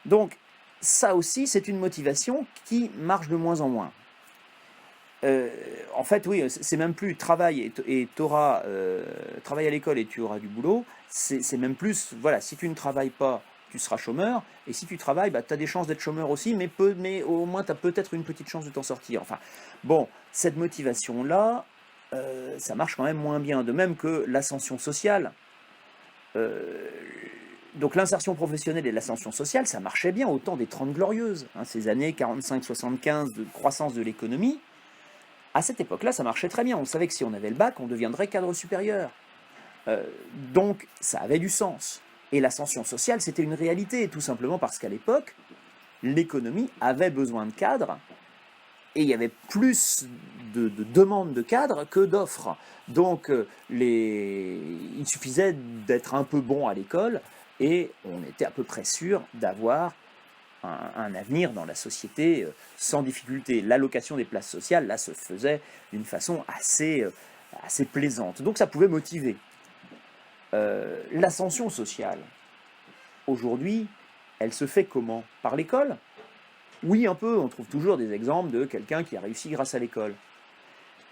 Donc, ça aussi, c'est une motivation qui marche de moins en moins. En fait, oui, c'est même plus travail et t'auras travail à l'école et tu auras du boulot. C'est même plus, voilà, si tu ne travailles pas, tu seras chômeur. Et si tu travailles, bah, tu as des chances d'être chômeur aussi, mais au moins tu as peut-être une petite chance de t'en sortir. Enfin, bon, cette motivation-là, ça marche quand même moins bien. De même que l'ascension sociale. Euh, donc l'insertion professionnelle et l'ascension sociale, ça marchait bien au temps des 30 glorieuses, hein, ces années 45-75 de croissance de l'économie. À cette époque-là, ça marchait très bien. On savait que si on avait le bac, on deviendrait cadre supérieur. Euh, donc, ça avait du sens. Et l'ascension sociale, c'était une réalité, tout simplement parce qu'à l'époque, l'économie avait besoin de cadres, et il y avait plus de demandes de cadres que d'offres. Donc, il suffisait d'être un peu bon à l'école, et on était à peu près sûr d'avoir un avenir dans la société sans difficulté. L'allocation des places sociales, là, se faisait d'une façon assez plaisante. Donc ça pouvait motiver. L'ascension sociale, aujourd'hui, elle se fait comment? Par l'école? Oui, un peu, on trouve toujours des exemples de quelqu'un qui a réussi grâce à l'école.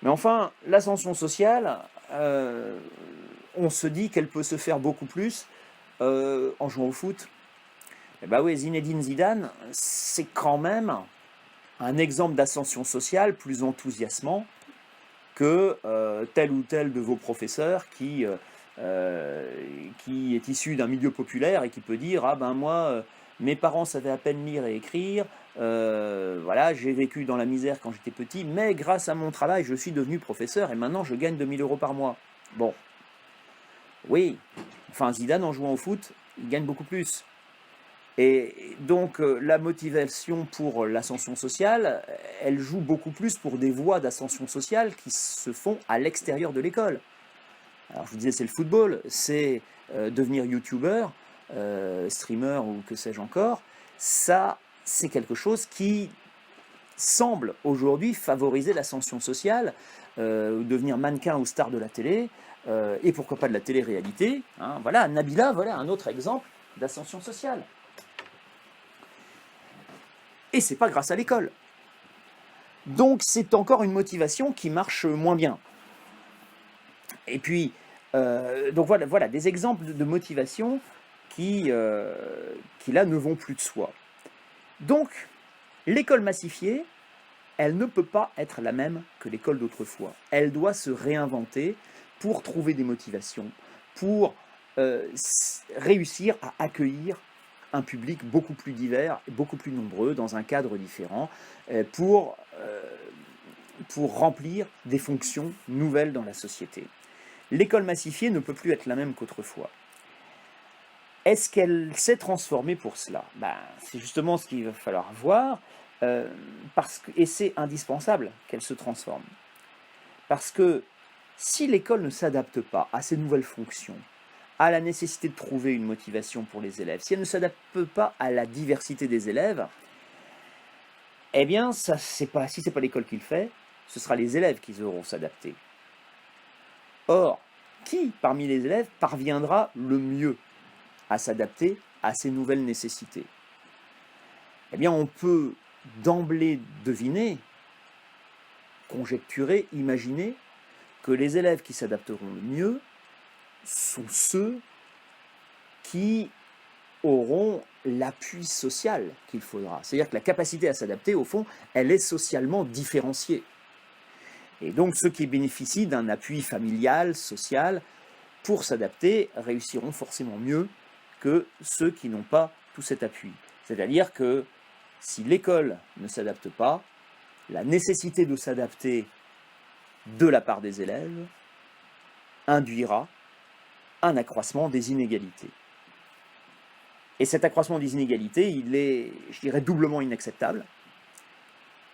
Mais enfin, l'ascension sociale, on se dit qu'elle peut se faire beaucoup plus en jouant au foot. Eh ben oui, Zinedine Zidane, c'est quand même un exemple d'ascension sociale plus enthousiasmant que tel ou tel de vos professeurs qui est issu d'un milieu populaire et qui peut dire ah ben moi mes parents savaient à peine lire et écrire, voilà, j'ai vécu dans la misère quand j'étais petit, mais grâce à mon travail je suis devenu professeur et maintenant je gagne 2 000 € par mois. Bon, oui, enfin Zidane en jouant au foot, il gagne beaucoup plus. Et donc la motivation pour l'ascension sociale, elle joue beaucoup plus pour des voies d'ascension sociale qui se font à l'extérieur de l'école. Alors je vous disais, c'est le football, c'est devenir youtubeur, streamer ou que sais-je encore. Ça, c'est quelque chose qui semble aujourd'hui favoriser l'ascension sociale, devenir mannequin ou star de la télé, et pourquoi pas de la télé-réalité. Hein. Voilà, Nabila, voilà un autre exemple d'ascension sociale. Et c'est pas grâce à l'école. Donc c'est encore une motivation qui marche moins bien. Et puis, donc voilà des exemples de motivation qui là ne vont plus de soi. Donc, l'école massifiée, elle ne peut pas être la même que l'école d'autrefois. Elle doit se réinventer pour trouver des motivations, pour réussir à accueillir un public beaucoup plus divers, beaucoup plus nombreux, dans un cadre différent, pour remplir des fonctions nouvelles dans la société. L'école massifiée ne peut plus être la même qu'autrefois. Est-ce qu'elle s'est transformée pour cela? C'est justement ce qu'il va falloir voir, et c'est indispensable qu'elle se transforme. Parce que si l'école ne s'adapte pas à ces nouvelles fonctions, à la nécessité de trouver une motivation pour les élèves, si elle ne s'adapte pas à la diversité des élèves, eh bien, si ce n'est pas l'école qui le fait, ce sera les élèves qui devront s'adapter. Or, qui parmi les élèves parviendra le mieux à s'adapter à ces nouvelles nécessités? Eh bien, on peut d'emblée deviner, conjecturer, imaginer que les élèves qui s'adapteront le mieux sont ceux qui auront l'appui social qu'il faudra. C'est-à-dire que la capacité à s'adapter, au fond, elle est socialement différenciée. Et donc, ceux qui bénéficient d'un appui familial, social, pour s'adapter, réussiront forcément mieux que ceux qui n'ont pas tout cet appui. C'est-à-dire que si l'école ne s'adapte pas, la nécessité de s'adapter de la part des élèves induira un accroissement des inégalités. Et cet accroissement des inégalités, il est, je dirais, doublement inacceptable.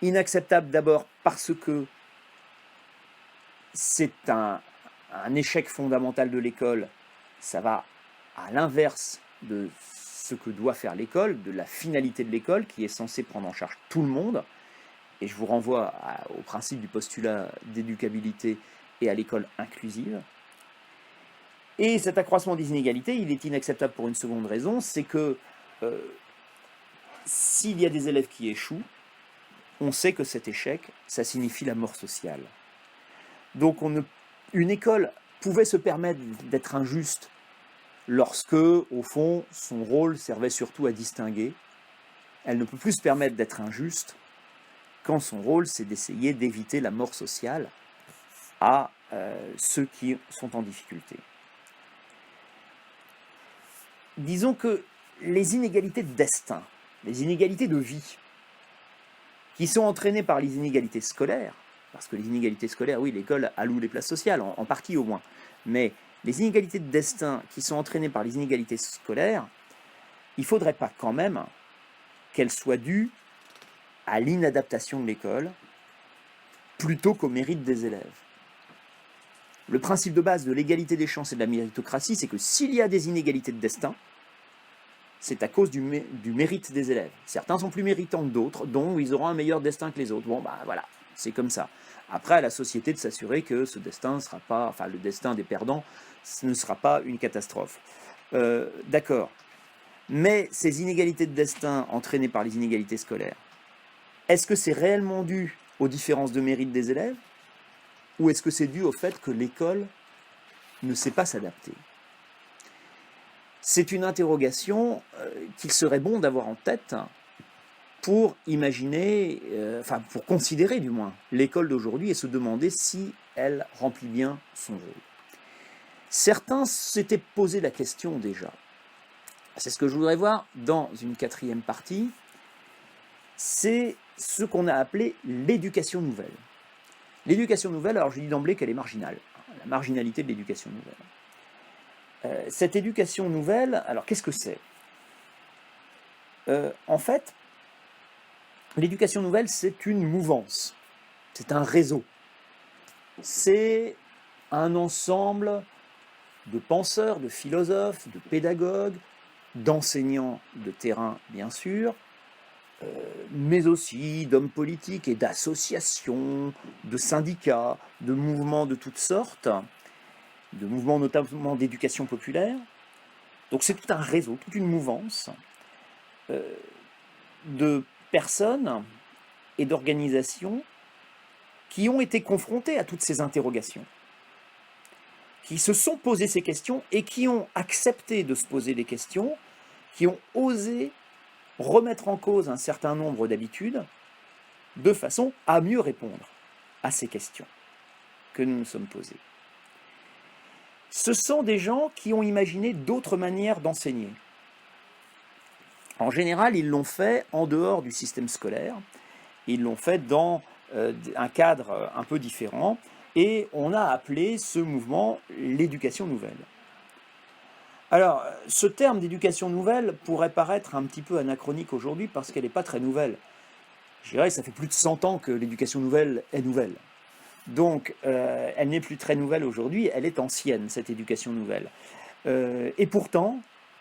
Inacceptable d'abord parce que c'est un échec fondamental de l'école, ça va à l'inverse de ce que doit faire l'école, de la finalité de l'école, qui est censée prendre en charge tout le monde. Et je vous renvoie au principe du postulat d'éducabilité et à l'école inclusive. Et cet accroissement des inégalités, il est inacceptable pour une seconde raison, c'est que s'il y a des élèves qui échouent, on sait que cet échec, ça signifie la mort sociale. Donc une école pouvait se permettre d'être injuste lorsque, au fond, son rôle servait surtout à distinguer. Elle ne peut plus se permettre d'être injuste quand son rôle, c'est d'essayer d'éviter la mort sociale à ceux qui sont en difficulté. Disons que les inégalités de destin, les inégalités de vie, qui sont entraînées par les inégalités scolaires, parce que les inégalités scolaires, oui, l'école alloue les places sociales, en partie au moins, mais les inégalités de destin qui sont entraînées par les inégalités scolaires, il ne faudrait pas quand même qu'elles soient dues à l'inadaptation de l'école plutôt qu'au mérite des élèves. Le principe de base de l'égalité des chances et de la méritocratie, c'est que s'il y a des inégalités de destin, c'est à cause du mérite des élèves. Certains sont plus méritants que d'autres, dont ils auront un meilleur destin que les autres. Bon, bah voilà, c'est comme ça. Après, à la société de s'assurer que ce destin ne sera pas, enfin le destin des perdants, ce ne sera pas une catastrophe. D'accord. Mais ces inégalités de destin entraînées par les inégalités scolaires, est-ce que c'est réellement dû aux différences de mérite des élèves, ou est-ce que c'est dû au fait que l'école ne sait pas s'adapter? C'est une interrogation qu'il serait bon d'avoir en tête pour imaginer, pour considérer du moins, l'école d'aujourd'hui et se demander si elle remplit bien son rôle. Certains s'étaient posé la question déjà. C'est ce que je voudrais voir dans une quatrième partie, c'est ce qu'on a appelé l'éducation nouvelle. L'éducation nouvelle, alors je dis d'emblée qu'elle est marginale, la marginalité de l'éducation nouvelle. Cette éducation nouvelle, alors qu'est-ce que c'est? En fait, l'éducation nouvelle, c'est une mouvance, c'est un réseau, c'est un ensemble de penseurs, de philosophes, de pédagogues, d'enseignants de terrain, bien sûr, mais aussi d'hommes politiques et d'associations, de syndicats, de mouvements de toutes sortes, de mouvements notamment d'éducation populaire. Donc c'est tout un réseau, toute une mouvance de personnes et d'organisations qui ont été confrontées à toutes ces interrogations, qui se sont posées ces questions et qui ont accepté de se poser des questions, qui ont osé remettre en cause un certain nombre d'habitudes de façon à mieux répondre à ces questions que nous nous sommes posées. Ce sont des gens qui ont imaginé d'autres manières d'enseigner. En général, ils l'ont fait en dehors du système scolaire, ils l'ont fait dans un cadre un peu différent, et on a appelé ce mouvement l'éducation nouvelle. Alors, ce terme d'éducation nouvelle pourrait paraître un petit peu anachronique aujourd'hui parce qu'elle n'est pas très nouvelle. Je dirais que ça fait plus de 100 ans que l'éducation nouvelle est nouvelle. Donc, elle n'est plus très nouvelle aujourd'hui, elle est ancienne, cette éducation nouvelle. Et pourtant,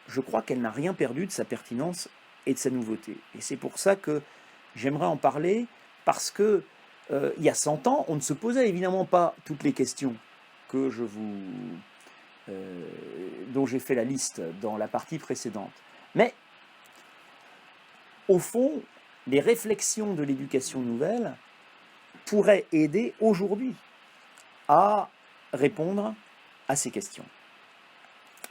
je crois qu'elle n'a rien perdu de sa pertinence et de sa nouveauté. Et c'est pour ça que j'aimerais en parler, parce que il y a 100 ans, on ne se posait évidemment pas toutes les questions que dont j'ai fait la liste dans la partie précédente. Mais, au fond, les réflexions de l'éducation nouvelle pourraient aider aujourd'hui à répondre à ces questions.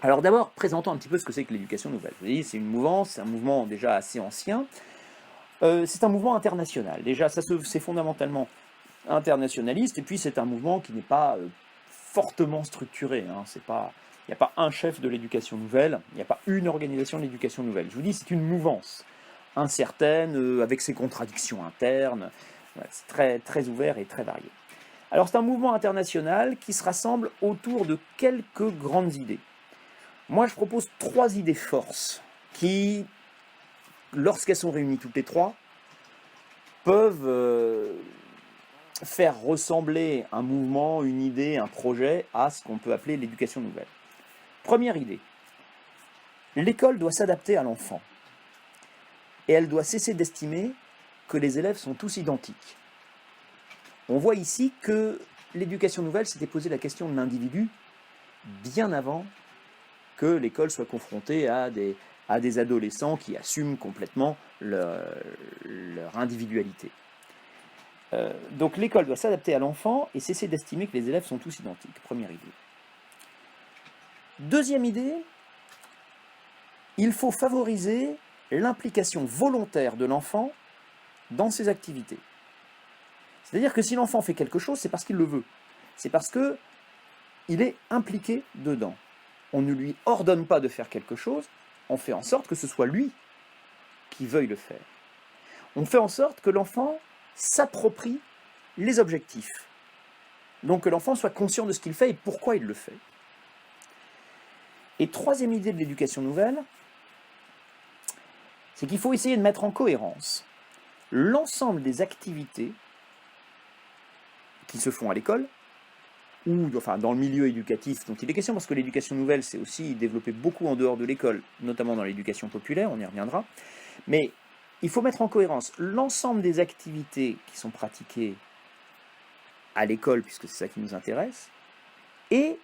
Alors d'abord, présentons un petit peu ce que c'est que l'éducation nouvelle. Vous voyez, c'est une mouvance, c'est un mouvement déjà assez ancien. C'est un mouvement international. Déjà, c'est fondamentalement internationaliste, et puis c'est un mouvement qui n'est pas fortement structuré. Hein. Il n'y a pas un chef de l'éducation nouvelle, il n'y a pas une organisation de l'éducation nouvelle. Je vous dis, c'est une mouvance incertaine, avec ses contradictions internes. Voilà, c'est très, très ouvert et très varié. Alors c'est un mouvement international qui se rassemble autour de quelques grandes idées. Moi, je propose 3 idées forces qui, lorsqu'elles sont réunies toutes les 3, peuvent faire ressembler un mouvement, une idée, un projet à ce qu'on peut appeler l'éducation nouvelle. Première idée, l'école doit s'adapter à l'enfant et elle doit cesser d'estimer que les élèves sont tous identiques. On voit ici que l'éducation nouvelle s'était posé la question de l'individu bien avant que l'école soit confrontée à des à des adolescents qui assument complètement leur individualité. Donc l'école doit s'adapter à l'enfant et cesser d'estimer que les élèves sont tous identiques. Première idée. Deuxième idée, il faut favoriser l'implication volontaire de l'enfant dans ses activités. C'est-à-dire que si l'enfant fait quelque chose, c'est parce qu'il le veut. C'est parce qu'il est impliqué dedans. On ne lui ordonne pas de faire quelque chose, on fait en sorte que ce soit lui qui veuille le faire. On fait en sorte que l'enfant s'approprie les objectifs. Donc que l'enfant soit conscient de ce qu'il fait et pourquoi il le fait. Et troisième idée de l'éducation nouvelle, c'est qu'il faut essayer de mettre en cohérence l'ensemble des activités qui se font à l'école, ou enfin, dans le milieu éducatif dont il est question, parce que l'éducation nouvelle, c'est aussi développé beaucoup en dehors de l'école, notamment dans l'éducation populaire, on y reviendra. Mais il faut mettre en cohérence l'ensemble des activités qui sont pratiquées à l'école, puisque c'est ça qui nous intéresse, et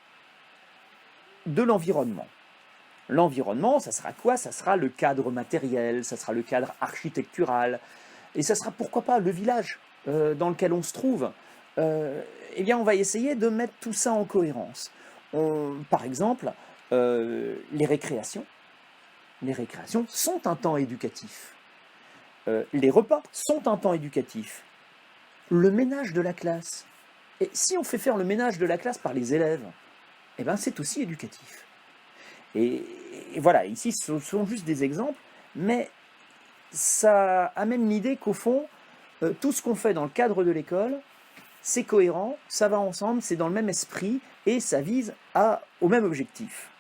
de l'environnement. L'environnement, ça sera quoi? Ça sera le cadre matériel, ça sera le cadre architectural, et ça sera pourquoi pas le village dans lequel on se trouve. Eh bien, on va essayer de mettre tout ça en cohérence. Par exemple, les récréations. Les récréations sont un temps éducatif. Les repas sont un temps éducatif. Le ménage de la classe. Et si on fait faire le ménage de la classe par les élèves, eh ben, c'est aussi éducatif. Et voilà, ici, ce sont juste des exemples, mais ça amène l'idée qu'au fond, tout ce qu'on fait dans le cadre de l'école, c'est cohérent, ça va ensemble, c'est dans le même esprit, et ça vise au même objectif.